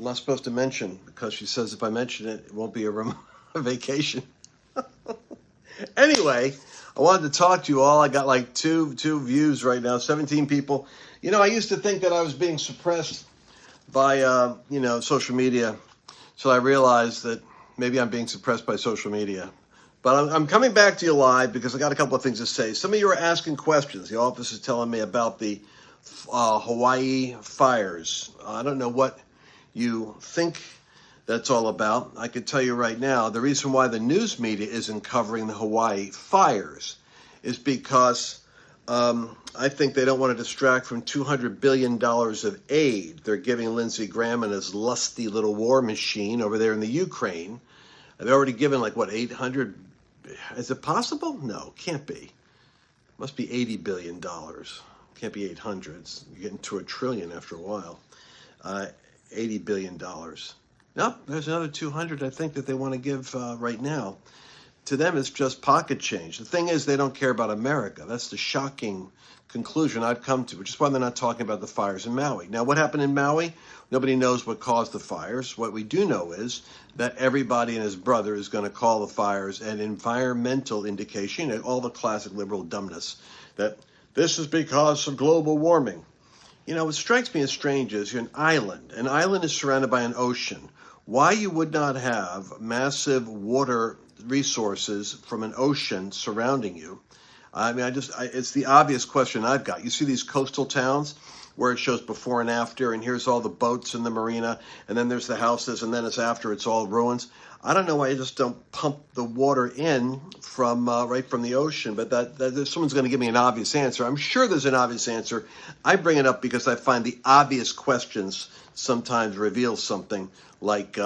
I'm not supposed to mention, because she says if I mention it, it won't be a vacation. Anyway, I wanted to talk to you all. I got like two views right now, 17 people. You know, I used to think that I was being suppressed by, social media. So I realized that maybe I'm being suppressed by social media. But I'm coming back to you live because I got a couple of things to say. Some of you are asking questions. The office is telling me about the Hawaii fires. I don't know what you think that's all about. I could tell you right now, the reason why the news media isn't covering the Hawaii fires is because I think they don't want to distract from $200 billion of aid they're giving Lindsey Graham and his lusty little war machine over there in the Ukraine. They've already given 800. Is it possible? No, can't be. Must be $80 billion. Can't be 800s. You're getting to $1 trillion after a while. $80 billion. Nope, there's another 200 I think that they want to give right now. To them, it's just pocket change. The thing is, they don't care about America. That's the shocking conclusion I've come to, which is why they're not talking about the fires in Maui. Now, what happened in Maui? Nobody knows what caused the fires. What we do know is that everybody and his brother is going to call the fires an environmental indication, all the classic liberal dumbness, that this is because of global warming. You know, what strikes me as strange is you're an island. An island is surrounded by an ocean. Why you would not have massive water resources from an ocean surrounding you? I mean, it's the obvious question I've got. You see these coastal towns where it shows before and after, and here's all the boats in the marina, and then there's the houses, and then it's after it's all ruins. I don't know why you just don't pump the water in from right from the ocean, but that someone's going to give me an obvious answer. I'm sure there's an obvious answer. I bring it up because I find the obvious questions sometimes reveal something like,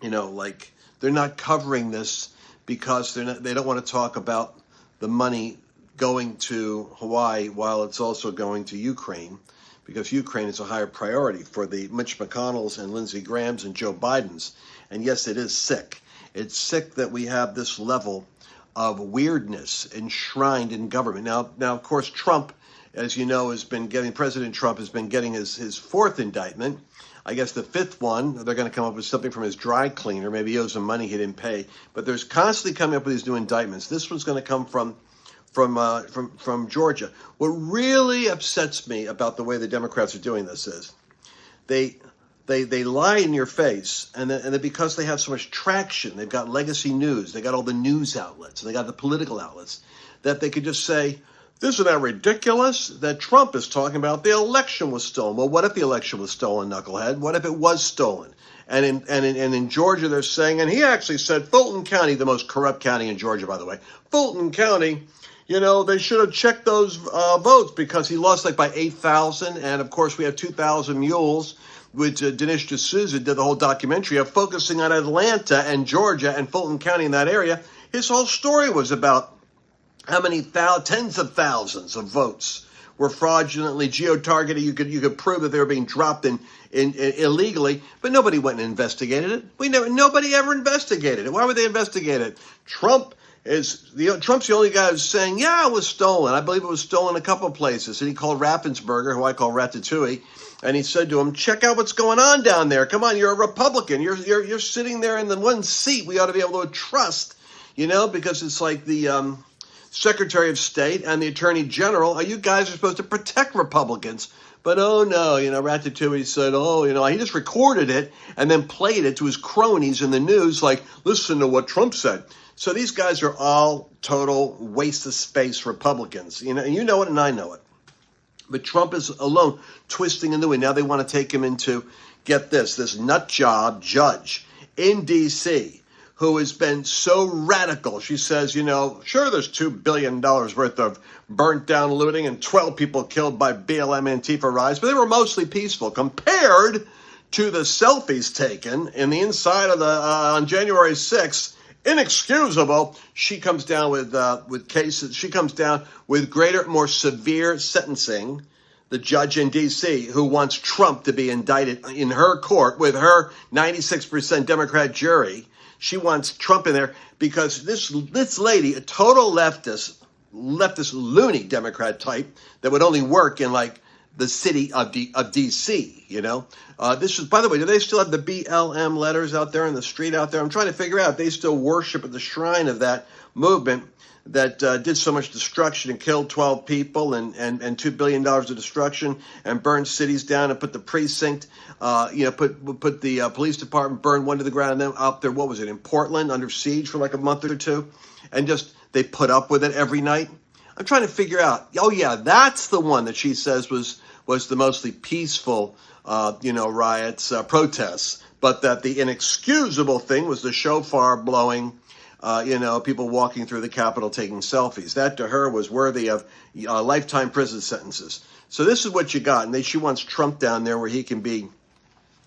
like they're not covering this because they don't want to talk about the money going to Hawaii while it's also going to Ukraine, because Ukraine is a higher priority for the Mitch McConnells and Lindsey Grahams and Joe Bidens. And yes, it is sick. It's sick that we have this level of weirdness enshrined in government. Now, of course, Trump, as you know, President Trump has been getting his fourth indictment. I guess the fifth one, they're going to come up with something from his dry cleaner. Maybe he owes him money he didn't pay. But there's constantly coming up with these new indictments. This one's going to come from Georgia. What really upsets me about the way the Democrats are doing this is they lie in your face, and then because they have so much traction, they've got legacy news, they got all the news outlets, and they got the political outlets, that they could just say, isn't that ridiculous that Trump is talking about the election was stolen? Well, what if the election was stolen, knucklehead? What if it was stolen? And in Georgia, they're saying, and he actually said Fulton County, the most corrupt county in Georgia, by the way, Fulton County, they should have checked those votes because he lost by 8,000. And of course, we have 2,000 mules, which Dinesh D'Souza did the whole documentary of, focusing on Atlanta and Georgia and Fulton County in that area. His whole story was about how many tens of thousands of votes were fraudulently geo-targeted. You could prove that they were being dropped in illegally, but nobody went and investigated it. Nobody ever investigated it. Why would they investigate it? Trump's the only guy who's saying, yeah, it was stolen. I believe it was stolen a couple of places. And he called Raffensperger, who I call Ratatouille, and he said to him, check out what's going on down there. Come on, you're a Republican. You're sitting there in the one seat we ought to be able to trust, because it's like the Secretary of State and the Attorney General. You guys are supposed to protect Republicans. But oh no, Ratatouille said, he just recorded it and then played it to his cronies in the news, like, listen to what Trump said. So these guys are all total waste of space Republicans. You know it and I know it. But Trump is alone twisting and doing. Now they want to take him into, get this nut job judge in D.C. who has been so radical. She says, sure, there's $2 billion worth of burnt down looting and 12 people killed by BLM Antifa riots, but they were mostly peaceful compared to the selfies taken in the inside of on January 6th. Inexcusable. She comes down with cases. She comes down with greater, more severe sentencing. The judge in D.C. who wants Trump to be indicted in her court with her 96% Democrat jury. She wants Trump in there because this lady, a total leftist loony Democrat type that would only work in the city of D.C., you know. This is, by the way, do they still have the BLM letters out there in the street out there? I'm trying to figure out if they still worship at the shrine of that movement that did so much destruction and killed 12 people and $2 billion of destruction and burned cities down and put the precinct, put the police department, burned one to the ground, and then out there, what was it, in Portland, under siege for like a month or two, and just they put up with it every night. I'm trying to figure out, oh yeah, that's the one that she says was the mostly peaceful, riots, protests, but that the inexcusable thing was the shofar blowing, people walking through the Capitol taking selfies. That to her was worthy of lifetime prison sentences. So this is what you got. And she wants Trump down there where he can be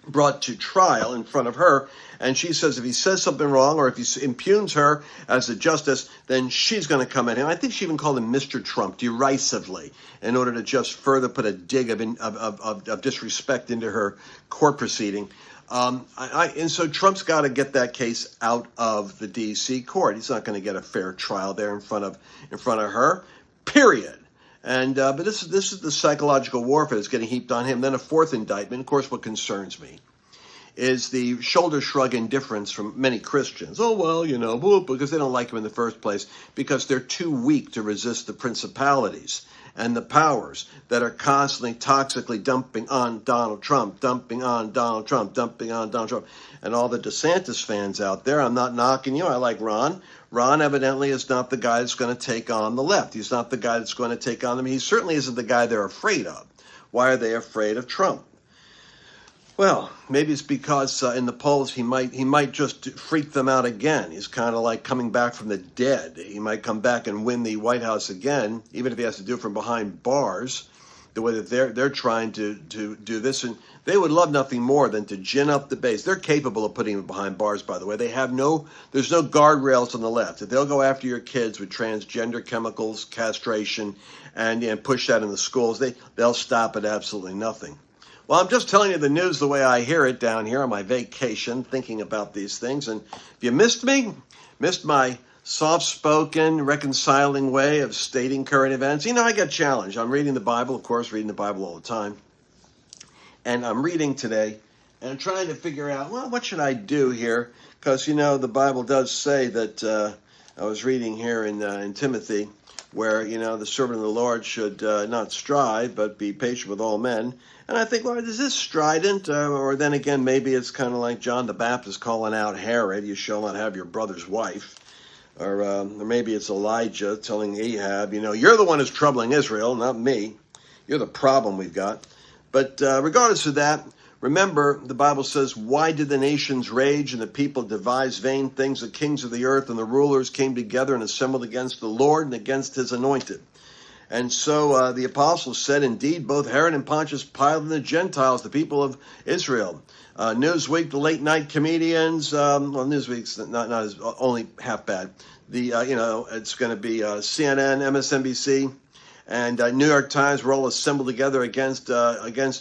brought to trial in front of her. And she says if he says something wrong or if he impugns her as a justice, then she's going to come at him. I think she even called him Mr. Trump derisively in order to just further put a dig of disrespect into her court proceeding. And so Trump's got to get that case out of the D.C. court. He's not going to get a fair trial there in front of her, period. And but this is the psychological warfare that's getting heaped on him. Then a fourth indictment. Of course, what concerns me is the shoulder shrug indifference from many Christians. Oh, well, because they don't like him in the first place, because they're too weak to resist the principalities and the powers that are constantly toxically dumping on Donald Trump, dumping on Donald Trump, dumping on Donald Trump. And all the DeSantis fans out there, I'm not knocking you. I like Ron. Ron evidently is not the guy that's going to take on the left. He's not the guy that's going to take on them. He certainly isn't the guy they're afraid of. Why are they afraid of Trump? Well, maybe it's because in the polls he might just freak them out again. He's kind of like coming back from the dead. He might come back and win the White House again, even if he has to do it from behind bars, the way that they're trying to do this. And they would love nothing more than to gin up the base. They're capable of putting him behind bars, by the way. There's no guardrails on the left. If they'll go after your kids with transgender chemicals, castration, and push that in the schools, they'll stop at absolutely nothing. Well, I'm just telling you the news the way I hear it down here on my vacation, thinking about these things. And if you missed my soft-spoken, reconciling way of stating current events, I get challenged. I'm reading the Bible, of course, reading the Bible all the time. And I'm reading today, and I'm trying to figure out, well, what should I do here? Because, the Bible does say that, I was reading here in Timothy, where, the servant of the Lord should not strive, but be patient with all men. And I think, well, is this strident? Or then again, maybe it's kind of like John the Baptist calling out Herod, you shall not have your brother's wife. Or maybe it's Elijah telling Ahab, you're the one who's troubling Israel, not me. You're the problem we've got. But regardless of that, remember, the Bible says, why did the nations rage and the people devise vain things? The kings of the earth and the rulers came together and assembled against the Lord and against his anointed. And so the apostles said, indeed, both Herod and Pontius Pilate and the Gentiles, the people of Israel. Newsweek, the late night comedians, Newsweek's not as only half bad. It's going to be CNN, MSNBC, and New York Times were all assembled together against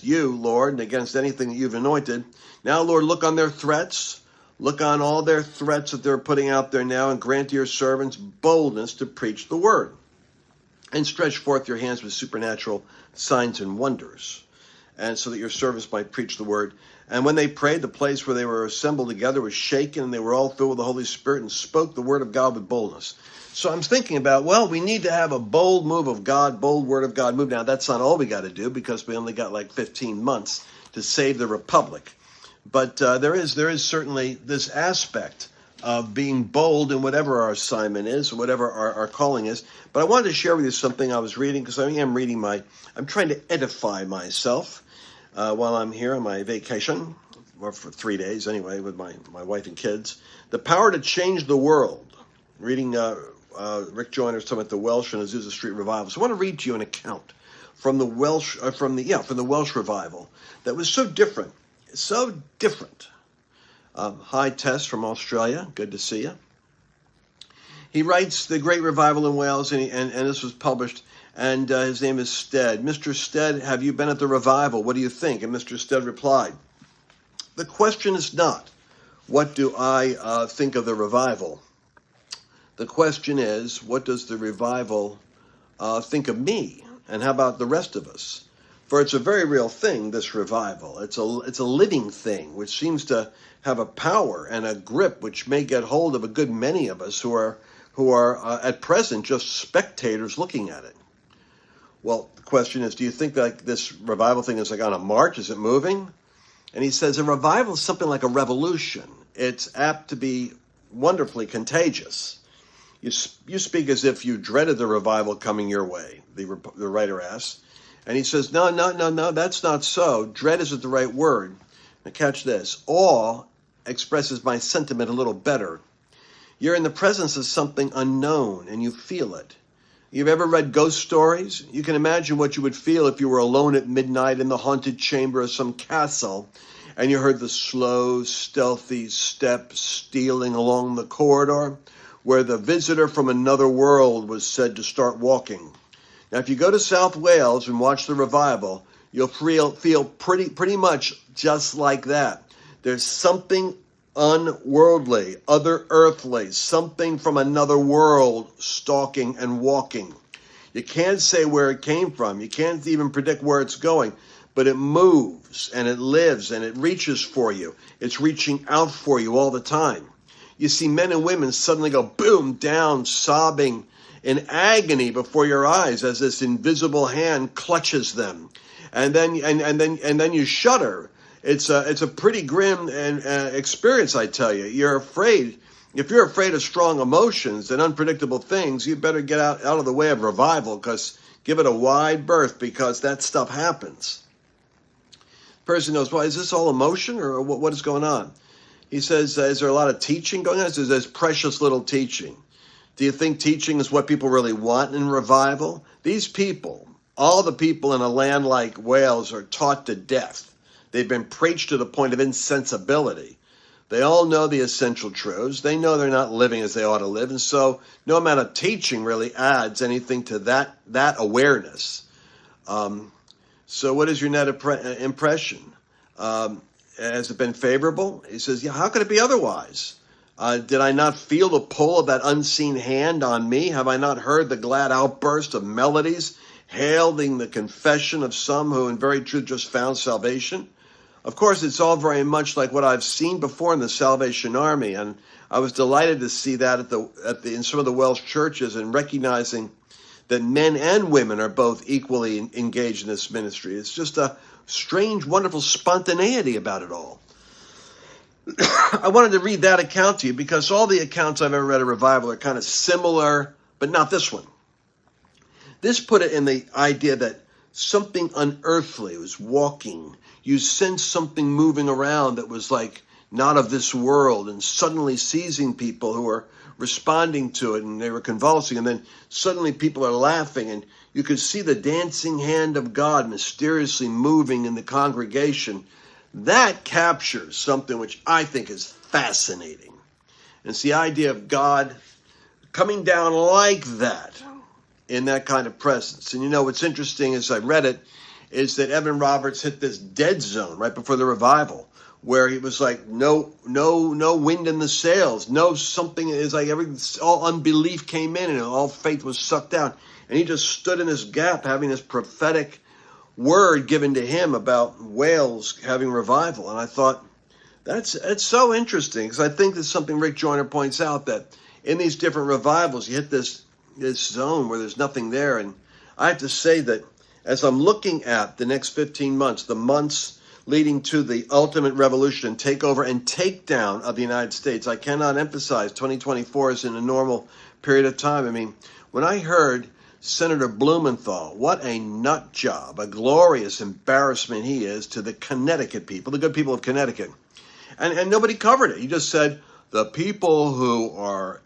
you, Lord, and against anything that you've anointed. Now, Lord, look on their threats. Look on all their threats that they're putting out there now, and grant to your servants boldness to preach the word. And stretch forth your hands with supernatural signs and wonders, and so that your servants might preach the word. And when they prayed, the place where they were assembled together was shaken, and they were all filled with the Holy Spirit and spoke the word of God with boldness. So I'm thinking about, well, we need to have a bold move of God, bold word of God move. Now, that's not all we got to do, because we only got like 15 months to save the republic. But there is certainly this aspect of being bold in whatever our assignment is, whatever our calling is. But I wanted to share with you something I was reading, because I'm trying to edify myself while I'm here on my vacation, or for 3 days anyway, with my wife and kids. The Power to Change the World. Reading Rick Joyner's talking about the Welsh and Azusa Street revival. So I want to read to you an account from the Welsh revival that was so different. So different. Hi, Tess from Australia. Good to see you. He writes The Great Revival in Wales, and this was published, and his name is Stead. Mr. Stead, have you been at the revival? What do you think? And Mr. Stead replied, the question is not, what do I think of the revival? The question is, what does the revival think of me? And how about the rest of us? For it's a very real thing, this revival. It's a living thing, which seems to have a power and a grip which may get hold of a good many of us who are at present just spectators looking at it. Well, the question is, do you think like this revival thing is like on a march? Is it moving? And he says a revival is something like a revolution. It's apt to be wonderfully contagious. You speak as if you dreaded the revival coming your way, the writer asks. And he says, no, that's not so. Dread isn't the right word. Now catch this. Awe expresses my sentiment a little better. You're in the presence of something unknown and you feel it. You've ever read ghost stories? You can imagine what you would feel if you were alone at midnight in the haunted chamber of some castle and you heard the slow, stealthy steps stealing along the corridor where the visitor from another world was said to start walking. Now, if you go to South Wales and watch the revival, you'll feel pretty much just like that. There's something unworldly, other earthly, something from another world stalking and walking. You can't say where it came from. You can't even predict where it's going, but it moves and it lives and it reaches for you. It's reaching out for you all the time. You see men and women suddenly go boom down, sobbing in agony before your eyes as this invisible hand clutches them, and then you shudder. It's a pretty grim experience, I tell you. You're afraid. If you're afraid of strong emotions and unpredictable things, you better get out of the way of revival, because give it a wide berth, because that stuff happens. The person knows, well, is this all emotion or what is going on? He says, is there a lot of teaching going on? He says, there's precious little teaching. Do you think teaching is what people really want in revival? These people, all the people in a land like Wales, are taught to death. They've been preached to the point of insensibility. They all know the essential truths. They know they're not living as they ought to live. And so no amount of teaching really adds anything to that awareness. So what is your net impression? Has it been favorable? He says, yeah, how could it be otherwise? Did I not feel the pull of that unseen hand on me? Have I not heard the glad outburst of melodies hailing the confession of some who in very truth just found salvation? Of course, it's all very much like what I've seen before in the Salvation Army, and I was delighted to see that in some of the Welsh churches, and recognizing that men and women are both equally engaged in this ministry. It's just a strange, wonderful spontaneity about it all. I wanted to read that account to you because all the accounts I've ever read of revival are kind of similar, but not this one. This put it in the idea that something unearthly was walking. You sensed something moving around that was like not of this world, and suddenly seizing people who were responding to it, and they were convulsing, and then suddenly people are laughing, and you could see the dancing hand of God mysteriously moving in the congregation. That captures something which I think is fascinating. And it's the idea of God coming down like that in that kind of presence. And you know what's interesting as I read it is that Evan Roberts hit this dead zone right before the revival, where he was like, no wind in the sails, no something is like all unbelief came in and all faith was sucked out. And he just stood in this gap having this prophetic word given to him about Wales having revival. And I thought, it's so interesting, because I think there's something Rick Joyner points out, that in these different revivals, you hit this zone where there's nothing there. And I have to say that as I'm looking at the next 15 months, the months leading to the ultimate revolution and takeover and takedown of the United States, I cannot emphasize 2024 is in a normal period of time. I mean, when I heard Senator Blumenthal, what a nut job, a glorious embarrassment he is to the Connecticut people, the good people of Connecticut. And nobody covered it. He just said the people who are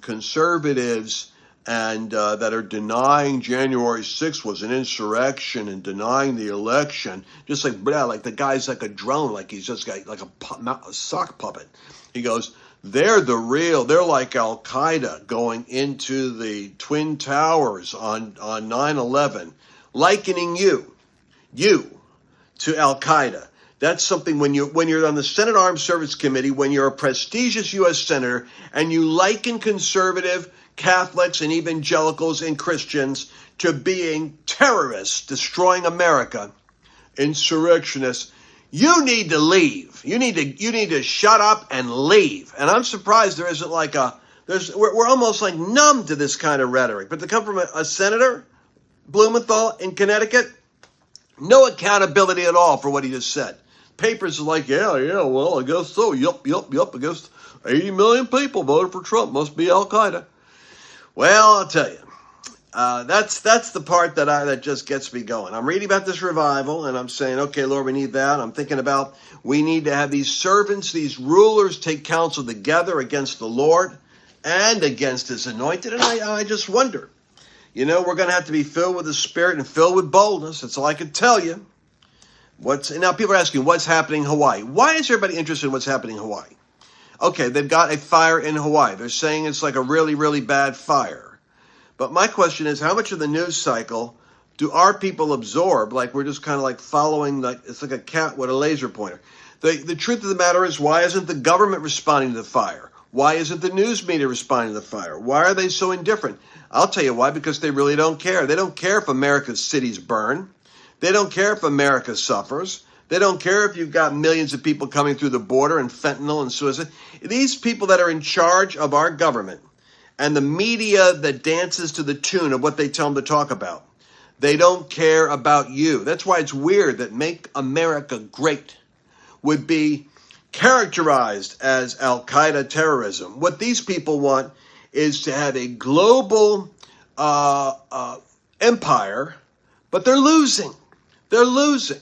conservatives and that are denying January 6th was an insurrection and denying the election, just like the guy's like a drone, like he's just like a sock puppet. He goes, they're like Al-Qaeda going into the Twin Towers on 9/11, likening you to Al-Qaeda. That's something when you're on the Senate Armed Services Committee, when you're a prestigious U.S. senator and you liken conservative Catholics and evangelicals and Christians to being terrorists destroying America, insurrectionists. You need to leave. You need to shut up and leave. And I'm surprised there isn't like we're almost like numb to this kind of rhetoric. But to come from a senator, Blumenthal in Connecticut, no accountability at all for what he just said. Papers are like, yeah, well, I guess so. Yup. I guess 80 million people voted for Trump. Must be Al-Qaeda. Well, I'll tell you. That's the part that just gets me going. I'm reading about this revival, and I'm saying, okay, Lord, we need that. I'm thinking about we need to have these servants, these rulers take counsel together against the Lord and against his anointed. And I just wonder, we're going to have to be filled with the Spirit and filled with boldness. That's all I can tell you. Now people are asking, what's happening in Hawaii? Why is everybody interested in what's happening in Hawaii? Okay, they've got a fire in Hawaii. They're saying it's like a really, really bad fire. But my question is, how much of the news cycle do our people absorb? Like we're just kind of like following, it's like a cat with a laser pointer. The truth of the matter is, why isn't the government responding to the fire? Why isn't the news media responding to the fire? Why are they so indifferent? I'll tell you why, because they really don't care. They don't care if America's cities burn. They don't care if America suffers. They don't care if you've got millions of people coming through the border and fentanyl and suicide. These people that are in charge of our government and the media that dances to the tune of what they tell them to talk about, they don't care about you. That's why it's weird that Make America Great would be characterized as Al-Qaeda terrorism. What these people want is to have a global empire, but they're losing. They're losing.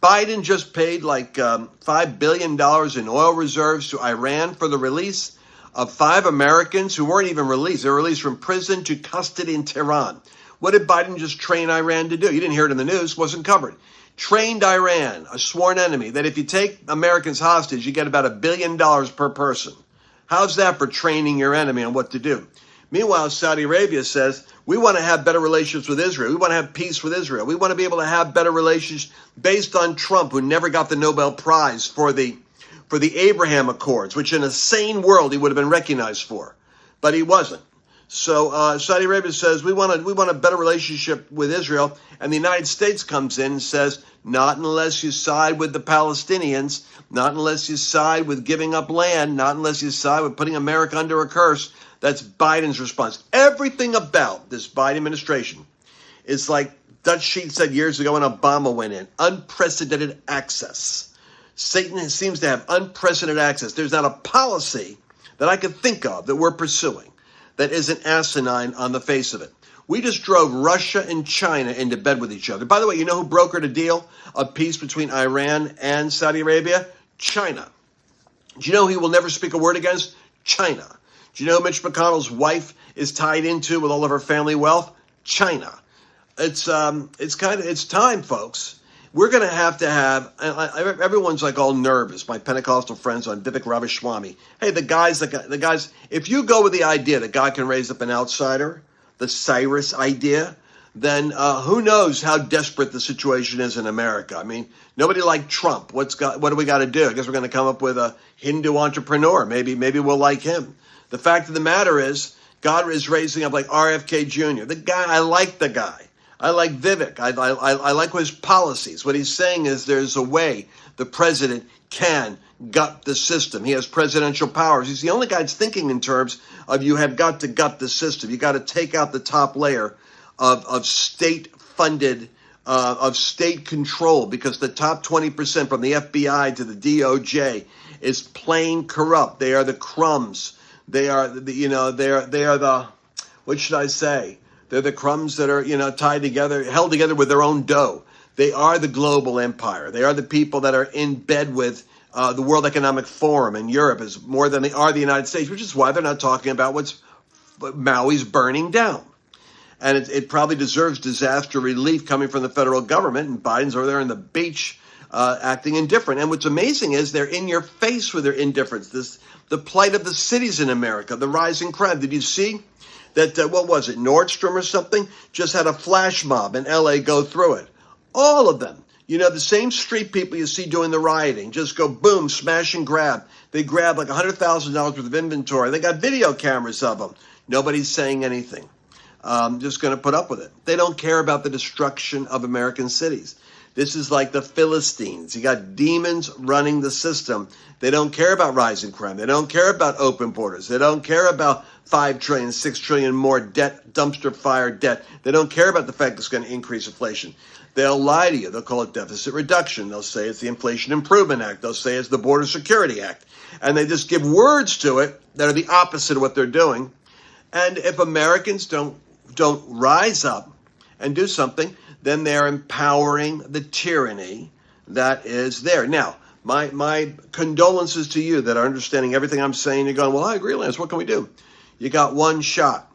Biden just paid like $5 billion in oil reserves to Iran for the release of 5 Americans who weren't even released. They were released from prison to custody in Tehran. What did Biden just train Iran to do? You didn't hear it in the news, wasn't covered. Trained Iran, a sworn enemy, that if you take Americans hostage, you get about $1 billion per person. How's that for training your enemy on what to do? Meanwhile, Saudi Arabia says, we want to have better relations with Israel. We want to have peace with Israel. We want to be able to have better relations based on Trump, who never got the Nobel Prize for the Abraham Accords, which in a sane world he would have been recognized for, but he wasn't. So Saudi Arabia says we want a better relationship with Israel, and the United States comes in and says, not unless you side with the Palestinians, not unless you side with giving up land, not unless you side with putting America under a curse. That's Biden's response. Everything about this Biden administration is like Dutch Sheet said years ago when Obama went in, unprecedented access. Satan seems to have unprecedented access. There's not a policy that I could think of that we're pursuing that isn't asinine on the face of it. We just drove Russia and China into bed with each other. By the way, you know who brokered a deal of peace between Iran and Saudi Arabia? China. Do you know who he will never speak a word against? China. Do you know who Mitch McConnell's wife is tied into with all of her family wealth? China. It's time, folks. We're going to have, everyone's like all nervous. My Pentecostal friends on Vivek Ramaswamy. Hey, the guys, if you go with the idea that God can raise up an outsider, the Cyrus idea, then who knows how desperate the situation is in America. I mean, nobody like Trump. What do we got to do? I guess we're going to come up with a Hindu entrepreneur. Maybe we'll like him. The fact of the matter is, God is raising up like RFK Jr. The guy, I like the guy. I like Vivek. I like his policies. What he's saying is there's a way the president can gut the system. He has presidential powers. He's the only guy that's thinking in terms of you have got to gut the system. You got to take out the top layer of state-funded, of state control, because the top 20% from the FBI to the DOJ is plain corrupt. They are the crumbs. They are the what should I say? They're the crumbs that are, tied together, held together with their own dough. They are the global empire. They are the people that are in bed with the World Economic Forum in Europe is more than they are the United States, which is why they're not talking about what's Maui's burning down. And it probably deserves disaster relief coming from the federal government. And Biden's over there on the beach acting indifferent. And what's amazing is they're in your face with their indifference. The plight of the cities in America, the rising crime. Did you see that, what was it, Nordstrom or something, just had a flash mob in L.A. go through it? All of them. The same street people you see doing the rioting, just go boom, smash and grab. They grab like $100,000 worth of inventory. They got video cameras of them. Nobody's saying anything. Just going to put up with it. They don't care about the destruction of American cities. This is like the Philistines. You got demons running the system. They don't care about rising crime. They don't care about open borders. They don't care about 5 trillion, 6 trillion more debt, dumpster fire debt. They don't care about the fact it's going to increase inflation. They'll lie to you. They'll call it deficit reduction. They'll say it's the Inflation Improvement Act. They'll say it's the Border Security Act. And they just give words to it that are the opposite of what they're doing. And if Americans don't rise up and do something, then they're empowering the tyranny that is there. Now, my condolences to you that are understanding everything I'm saying. You're going, well, I agree, Lance. What can we do? You got one shot.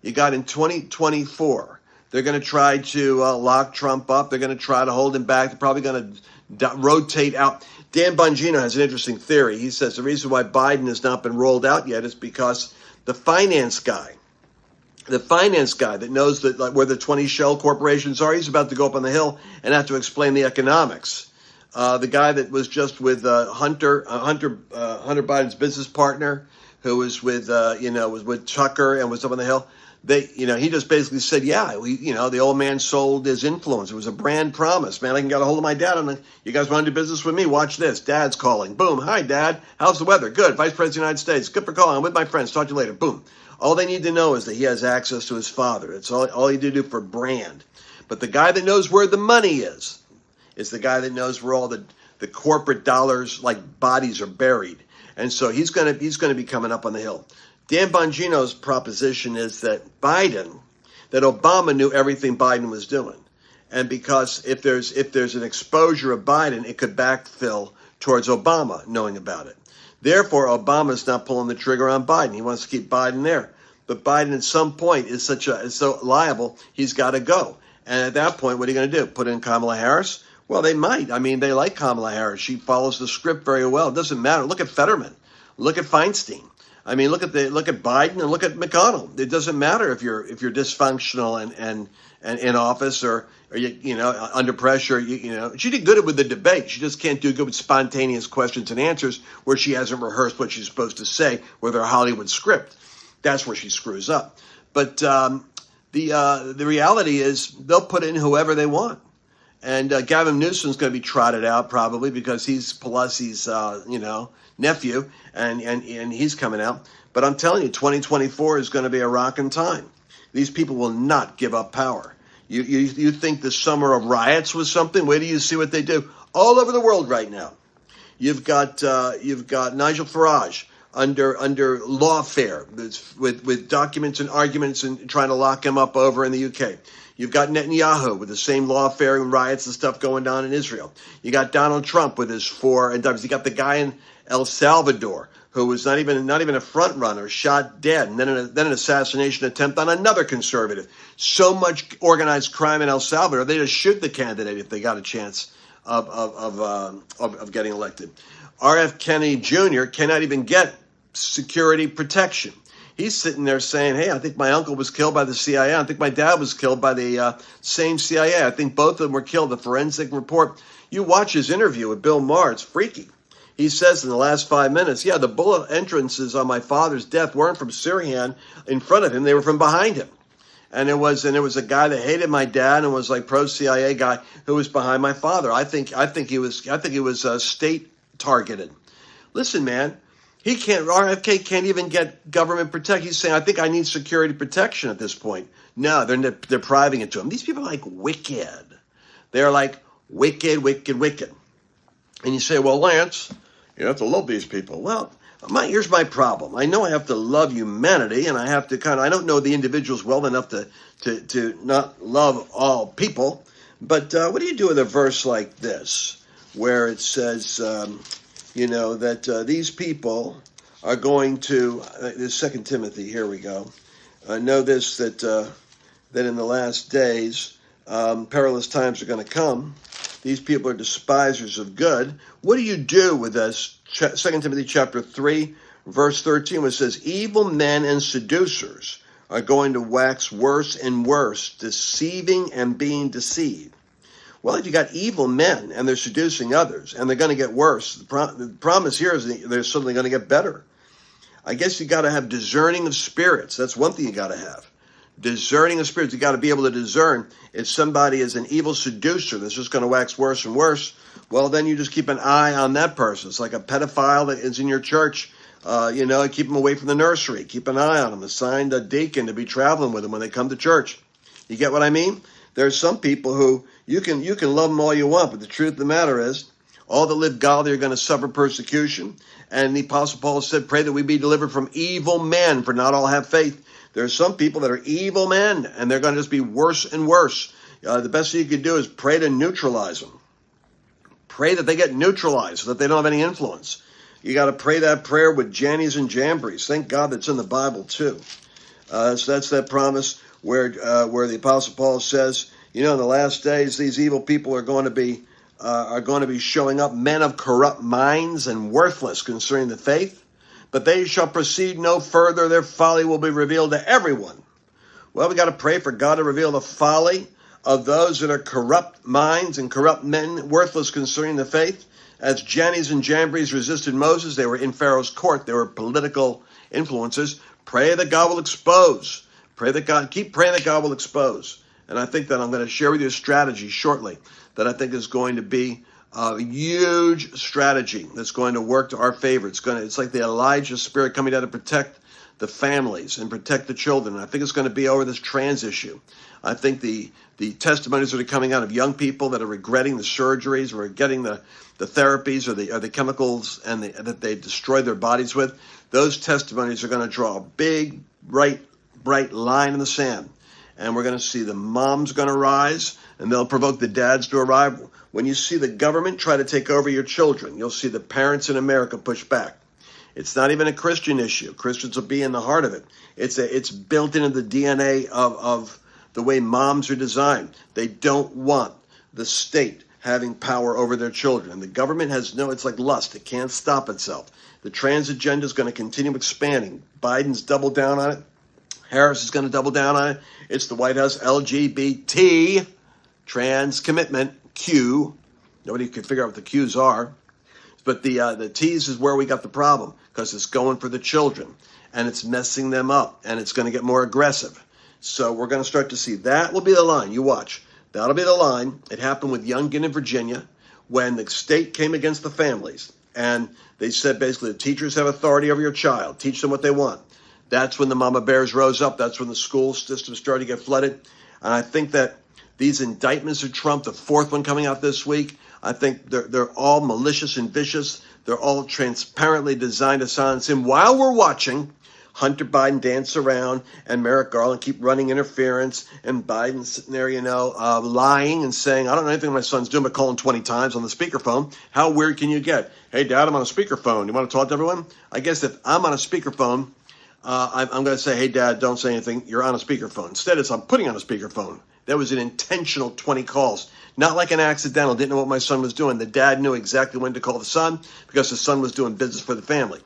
You got in 2024. They're going to try to lock Trump up. They're going to try to hold him back. They're probably going to rotate out. Dan Bongino has an interesting theory. He says the reason why Biden has not been rolled out yet is because the finance guy that knows that, like, where the 20 shell corporations are, he's about to go up on the Hill and have to explain the economics. The guy that was just with Hunter Biden's business partner, who was with was with Tucker and was up on the Hill. He just basically said, the old man sold his influence. It was a brand promise. Man, I can get a hold of my dad. You guys want to do business with me? Watch this. Dad's calling. Boom. Hi, Dad. How's the weather? Good. Vice President of the United States. Good for calling. I'm with my friends. Talk to you later. Boom. All they need to know is that he has access to his father. It's all he did do for brand. But the guy that knows where the money is the guy that knows where all the corporate dollars like bodies are buried. And so he's going to be coming up on the Hill. Dan Bongino's proposition is that Obama knew everything Biden was doing. And because if there's an exposure of Biden, it could backfill towards Obama knowing about it. Therefore, Obama's not pulling the trigger on Biden. He wants to keep Biden there. But Biden at some point is so liable, he's got to go. And at that point, what are you going to do? Put in Kamala Harris? Well, they might. I mean, they like Kamala Harris. She follows the script very well. It doesn't matter. Look at Fetterman. Look at Feinstein. I mean, look at Biden and look at McConnell. It doesn't matter if you're dysfunctional and in office or under pressure. She did good with the debate. She just can't do good with spontaneous questions and answers where she hasn't rehearsed what she's supposed to say with her Hollywood script. That's where she screws up. But the reality is they'll put in whoever they want. And Gavin Newsom's going to be trotted out probably because he's Pelosi's, nephew, and he's coming out. But I'm telling you, 2024 is going to be a rocking time. These people will not give up power. You think the summer of riots was something? Wait till you see what they do all over the world right now. You've got Nigel Farage under lawfare with documents and arguments and trying to lock him up over in the UK. You've got Netanyahu with the same lawfare and riots and stuff going down in Israel. You got Donald Trump with his 4 indictments. You got the guy in El Salvador who was not even a front runner, shot dead, and then an assassination attempt on another conservative. So much organized crime in El Salvador, they just shoot the candidate if they got a chance of getting elected. R.F. Kennedy Jr. cannot even get security protection. He's sitting there saying, hey, I think my uncle was killed by the CIA. I think my dad was killed by the same CIA. I think both of them were killed. The forensic report. You watch his interview with Bill Maher. It's freaky. He says in the last 5 minutes, the bullet entrances on my father's death weren't from Sirhan in front of him. They were from behind him. And it was a guy that hated my dad and was like pro-CIA guy who was behind my father. I think he was state targeted. Listen, man. RFK can't even get government protection. He's saying, I think I need security protection at this point. No, they're depriving it to him. These people are like wicked. They're like wicked. And you say, well, Lance, you have to love these people. Well, here's my problem. I know I have to love humanity, and I have to I don't know the individuals well enough to not love all people. But what do you do with a verse like this, where it says, that these people are going to, this 2 Timothy, here we go. Know this, that in the last days, perilous times are going to come. These people are despisers of good. What do you do with this? 2 Timothy chapter 3, verse 13, which says, evil men and seducers are going to wax worse and worse, deceiving and being deceived. Well, if you got evil men and they're seducing others and they're going to get worse, the promise here is they're suddenly going to get better. I guess you got to have discerning of spirits. That's one thing you got to have. Discerning of spirits. You got to be able to discern if somebody is an evil seducer that's just going to wax worse and worse. Well, then you just keep an eye on that person. It's like a pedophile that is in your church. Keep them away from the nursery. Keep an eye on them. Assign a deacon to be traveling with them when they come to church. You get what I mean? There's some people who you can love them all you want, but the truth of the matter is, all that live godly are going to suffer persecution. And the Apostle Paul said, pray that we be delivered from evil men, for not all have faith. There are some people that are evil men, and they're going to just be worse and worse. The best thing you can do is pray to neutralize them. Pray that they get neutralized so that they don't have any influence. You got to pray that prayer with Jannies and Jambries. Thank God that's in the Bible too. So that's that promise where the Apostle Paul says, in the last days, these evil people are going to be showing up, men of corrupt minds and worthless concerning the faith. But they shall proceed no further. Their folly will be revealed to everyone. Well, we got to pray for God to reveal the folly of those that are corrupt minds and corrupt men, worthless concerning the faith. As Jannies and Jambries resisted Moses, they were in Pharaoh's court. They were political influencers. Pray that God will expose. Keep praying that God will expose. And I think that I'm going to share with you a strategy shortly that I think is going to be a huge strategy that's going to work to our favor. It's like the Elijah spirit coming down to protect the families and protect the children. And I think it's going to be over this trans issue. I think the testimonies that are coming out of young people that are regretting the surgeries or getting the therapies or the chemicals that they destroy their bodies with, those testimonies are going to draw a big, bright line in the sand. And we're going to see the moms going to rise, and they'll provoke the dads to arrive. When you see the government try to take over your children, you'll see the parents in America push back. It's not even a Christian issue. Christians will be in the heart of it. It's built into the DNA of the way moms are designed. They don't want the state having power over their children. And the government it's like lust. It can't stop itself. The trans agenda is going to continue expanding. Biden's doubled down on it. Harris is going to double down on it. It's the White House LGBT, trans commitment, Q. Nobody can figure out what the Q's are. But the T's is where we got the problem, because it's going for the children, and it's messing them up, and it's going to get more aggressive. So we're going to start to see that will be the line. You watch. That'll be the line. It happened with Youngkin in Virginia when the state came against the families, and they said basically the teachers have authority over your child. Teach them what they want. That's when the mama bears rose up. That's when the school system started to get flooded. And I think that these indictments of Trump, the fourth one coming out this week, I think they're all malicious and vicious. They're all transparently designed to silence him while we're watching Hunter Biden dance around and Merrick Garland keep running interference, and Biden sitting there, lying and saying, I don't know anything my son's doing but calling 20 times on the speakerphone. How weird can you get? Hey, Dad, I'm on a speakerphone. You want to talk to everyone? I guess if I'm on a speakerphone, I'm going to say, hey, Dad, don't say anything. You're on a speakerphone. Instead, I'm putting on a speakerphone. That was an intentional 20 calls. Not like an accidental. Didn't know what my son was doing. The dad knew exactly when to call the son because the son was doing business for the family.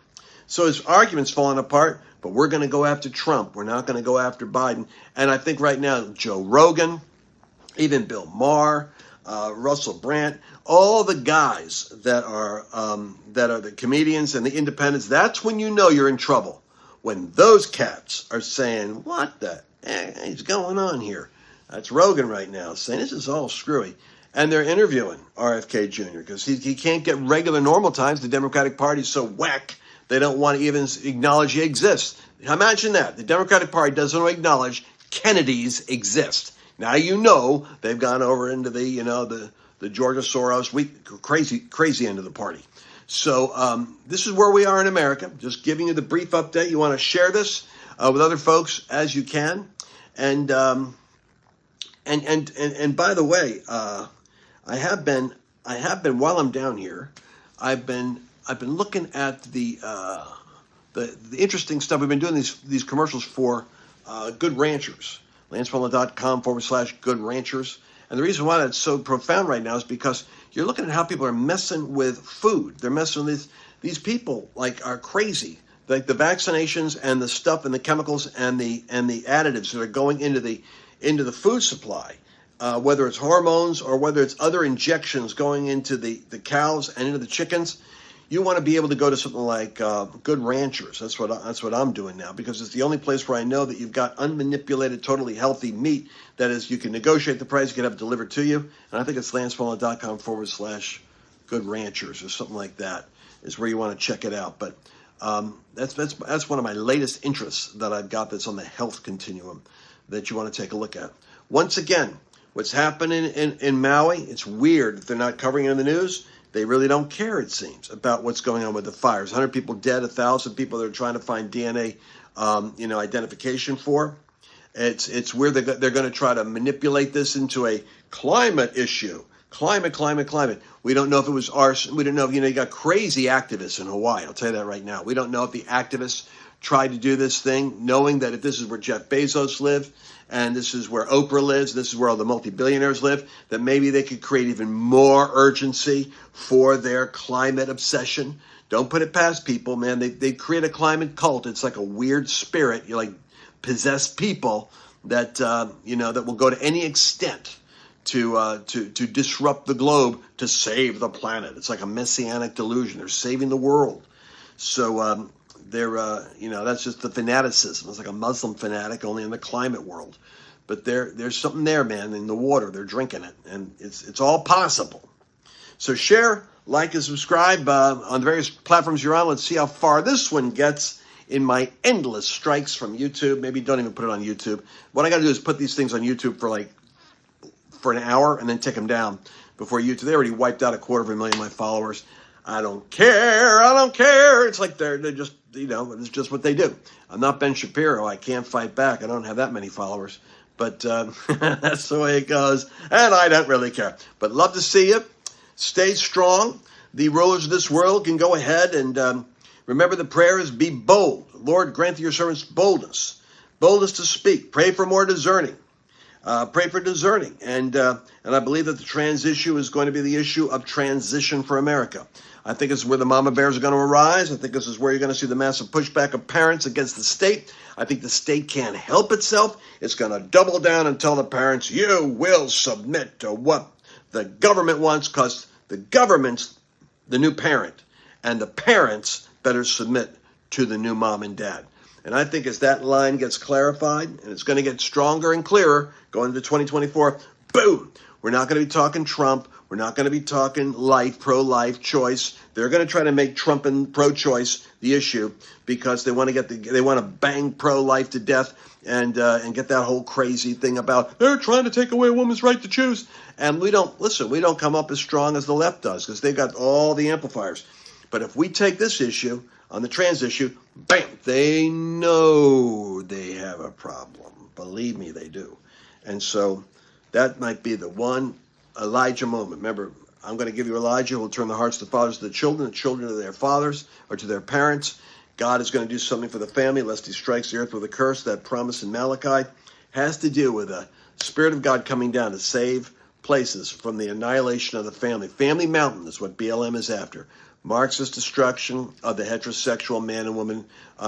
So his argument's falling apart, but we're going to go after Trump. We're not going to go after Biden. And I think right now, Joe Rogan, even Bill Maher, Russell Brand, all the guys that are the comedians and the independents, that's when you know you're in trouble. When those cats are saying, what the heck is going on here? That's Rogan right now saying this is all screwy. And they're interviewing RFK Jr. because he can't get regular normal times. The Democratic Party's so whack, they don't want to even acknowledge he exists. Imagine that. The Democratic Party doesn't acknowledge Kennedys exist. Now they've gone over into the Georgia Soros crazy end of the party. So this is where we are in America. Just giving you the brief update. You want to share this with other folks as you can. And by the way, I have been while I'm down here, I've been looking at the interesting stuff. We've been doing these commercials for Good Ranchers, LanceParla.com/Good Ranchers. And the reason why that's so profound right now is because you're looking at how people are messing with food. They're messing with these people are crazy. Like the vaccinations and the stuff and the chemicals and the additives that are going into the food supply, whether it's hormones or whether it's other injections going into the cows and into the chickens. you want to be able to go to something like Good Ranchers. That's what I'm doing now, because it's the only place where I know that you've got unmanipulated, totally healthy meat. That is, you can negotiate the price, you can have it delivered to you. And I think it's lancefallon.com/Good Ranchers or something like that is where you want to check it out. But that's one of my latest interests that I've got that's on the health continuum that you want to take a look at. Once again, what's happening in Maui, it's weird that they're not covering it in the news. They really don't care, it seems, about what's going on with the fires. 100 people dead, 1,000 people they're trying to find DNA, identification for. It's where they're going to try to manipulate this into a climate issue. Climate. We don't know if it was arson. We don't know if, you got crazy activists in Hawaii. I'll tell you that right now. We don't know if the activists tried to do this thing, knowing that if this is where Jeff Bezos lived, and this is where Oprah lives, this is where all the multi-billionaires live, that maybe they could create even more urgency for their climate obsession. Don't put it past people, man. They create a climate cult. It's like a weird spirit. You like possessed people that that will go to any extent to disrupt the globe to save the planet. It's like a messianic delusion. They're saving the world. So that's just the fanaticism. It's like a Muslim fanatic, only in the climate world. But there's something there, man, in the water. They're drinking it, and it's all possible. So share, like, and subscribe on the various platforms you're on. Let's see how far this one gets in my endless strikes from YouTube. Maybe don't even put it on YouTube. What I got to do is put these things on YouTube for an hour and then take them down before YouTube. They already wiped out 250,000 of my followers. I don't care. It's like they're just, it's just what they do. I'm not Ben Shapiro. I can't fight back. I don't have that many followers. But that's the way it goes. And I don't really care. But love to see you. Stay strong. The rulers of this world can go ahead and remember the prayer is be bold. Lord, grant your servants boldness. Boldness to speak. Pray for more discerning. Pray for discerning. And I believe that the trans issue is going to be the issue of transition for America. I think this is where the mama bears are going to arise. I think this is where you're going to see the massive pushback of parents against the state. I think the state can't help itself. It's going to double down and tell the parents, you will submit to what the government wants, because the government's the new parent, and the parents better submit to the new mom and dad. And I think as that line gets clarified, and it's going to get stronger and clearer going into 2024, boom, we're not going to be talking Trump. We're not going to be talking life, pro-life, choice. They're going to try to make Trump and pro-choice the issue, because they want to bang pro-life to death and get that whole crazy thing about they're trying to take away a woman's right to choose. And we don't come up as strong as the left does, because they've got all the amplifiers. But if we take this issue on the trans issue, bam, they know they have a problem. Believe me, they do. And so that might be the one Elijah moment. Remember, I'm going to give you Elijah who will turn the hearts of the fathers to the children to their fathers or to their parents. God is going to do something for the family lest he strikes the earth with a curse. That promise in Malachi has to do with the Spirit of God coming down to save places from the annihilation of the family. Family mountain is what BLM is after. Marxist destruction of the heterosexual man and woman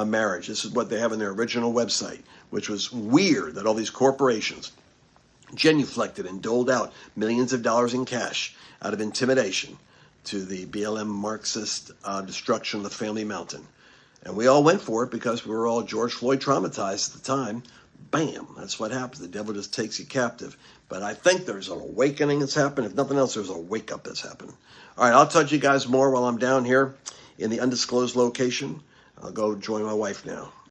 marriage. This is what they have in their original website, which was weird that all these corporations genuflected and doled out millions of dollars in cash out of intimidation to the BLM Marxist destruction of the family mountain. And we all went for it because we were all George Floyd traumatized at the time. Bam, that's what happens. The devil just takes you captive. But I think there's an awakening that's happened. If nothing else, there's a wake-up that's happened. All right, I'll talk to you guys more while I'm down here in the undisclosed location. I'll go join my wife now.